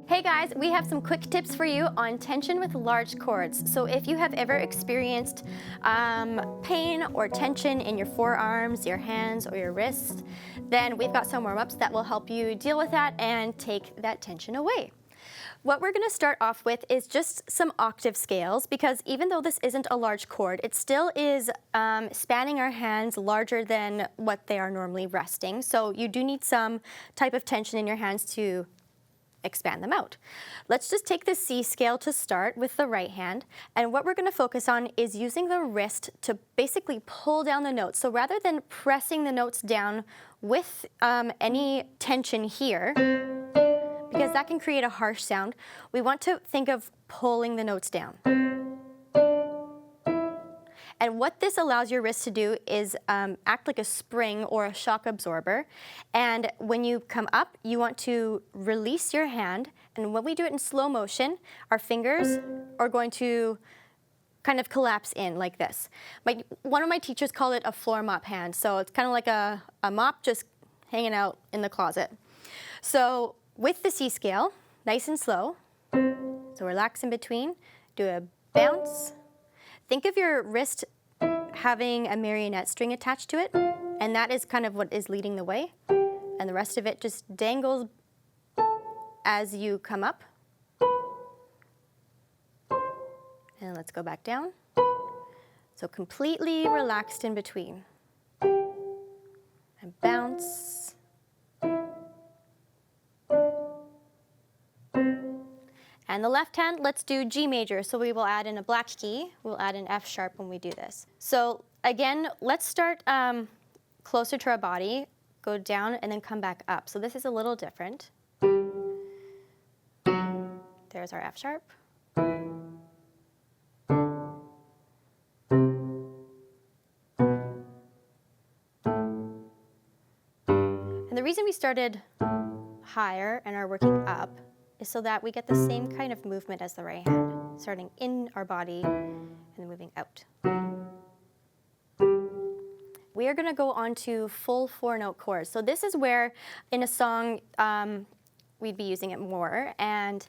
Hey guys, we have some quick tips for you on tension with large chords. So if you have ever experienced pain or tension in your forearms, your hands, or your wrists, then we've got some warm-ups that will help you deal with that and take that tension away. What we're going to start off with is just some octave scales, because even though this isn't a large chord, it still is spanning our hands larger than what they are normally resting. So you do need some type of tension in your hands to expand them out. Let's just take the C scale to start with the right hand, and what we're going to focus on is using the wrist to basically pull down the notes. So rather than pressing the notes down with any tension here, because that can create a harsh sound, we want to think of pulling the notes down. And what this allows your wrist to do is act like a spring or a shock absorber. And when you come up, you want to release your hand. And when we do it in slow motion, our fingers are going to kind of collapse in like this. One of my teachers called it a floor mop hand. So it's kind of like a mop just hanging out in the closet. So with the C scale, nice and slow. So relax in between, do a bounce. Think of your wrist having a marionette string attached to it, and that is kind of what is leading the way. And the rest of it just dangles as you come up. And let's go back down. So completely relaxed in between. And bounce. And the left hand, let's do G major. So we will add in a black key. We'll add an F sharp when we do this. So again, let's start closer to our body, go down, and then come back up. So this is a little different. There's our F sharp. And the reason we started higher and are working up is so that we get the same kind of movement as the right hand, starting in our body and then moving out. We are going to go on to full four-note chords. So this is where, in a song, we'd be using it more, and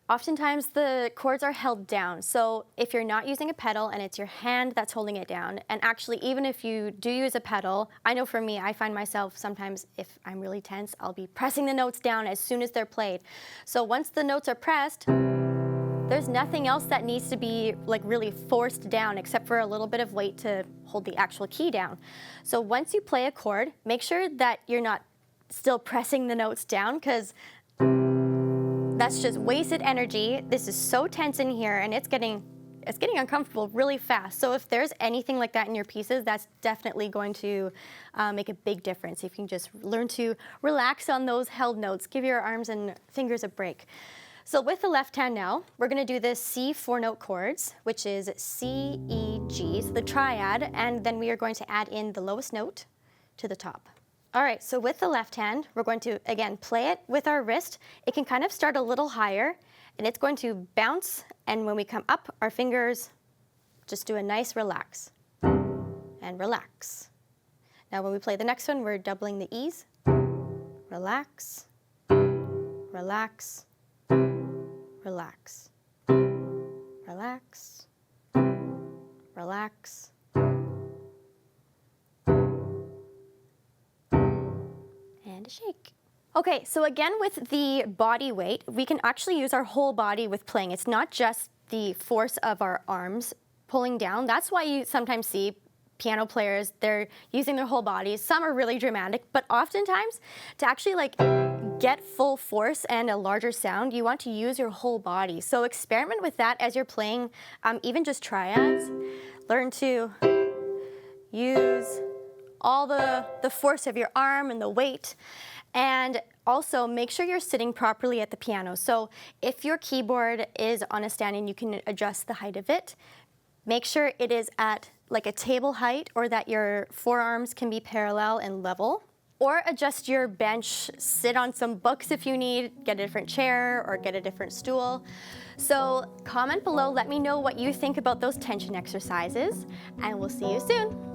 oftentimes the chords are held down. So if you're not using a pedal and it's your hand that's holding it down, and actually even if you do use a pedal, I know for me, I find myself sometimes if I'm really tense, I'll be pressing the notes down as soon as they're played. So once the notes are pressed, there's nothing else that needs to be like really forced down except for a little bit of weight to hold the actual key down. So once you play a chord, make sure that you're not still pressing the notes down, because that's just wasted energy. This is so tense in here, and it's getting uncomfortable really fast. So if there's anything like that in your pieces, that's definitely going to make a big difference. If you can just learn to relax on those held notes, give your arms and fingers a break. So with the left hand now, we're going to do the C four-note chords, which is C, E, G, so the triad, and then we are going to add in the lowest note to the top. All right, so with the left hand, we're going to, again, play it with our wrist. It can kind of start a little higher, and it's going to bounce, and when we come up, our fingers just do a nice relax, and relax. Now when we play the next one, we're doubling the E's. Relax, relax, relax, relax, relax, and a shake. Okay, so again with the body weight, we can actually use our whole body with playing. It's not just the force of our arms pulling down. That's why you sometimes see piano players, they're using their whole bodies. Some are really dramatic, but oftentimes to actually like get full force and a larger sound, you want to use your whole body. So experiment with that as you're playing, even just triads. Learn to use all the force of your arm and the weight. And also make sure you're sitting properly at the piano. So if your keyboard is on a stand and you can adjust the height of it, make sure it is at like a table height, or that your forearms can be parallel and level. Or adjust your bench, sit on some books if you need, get a different chair or get a different stool. So comment below, let me know what you think about those tension exercises, and we'll see you soon.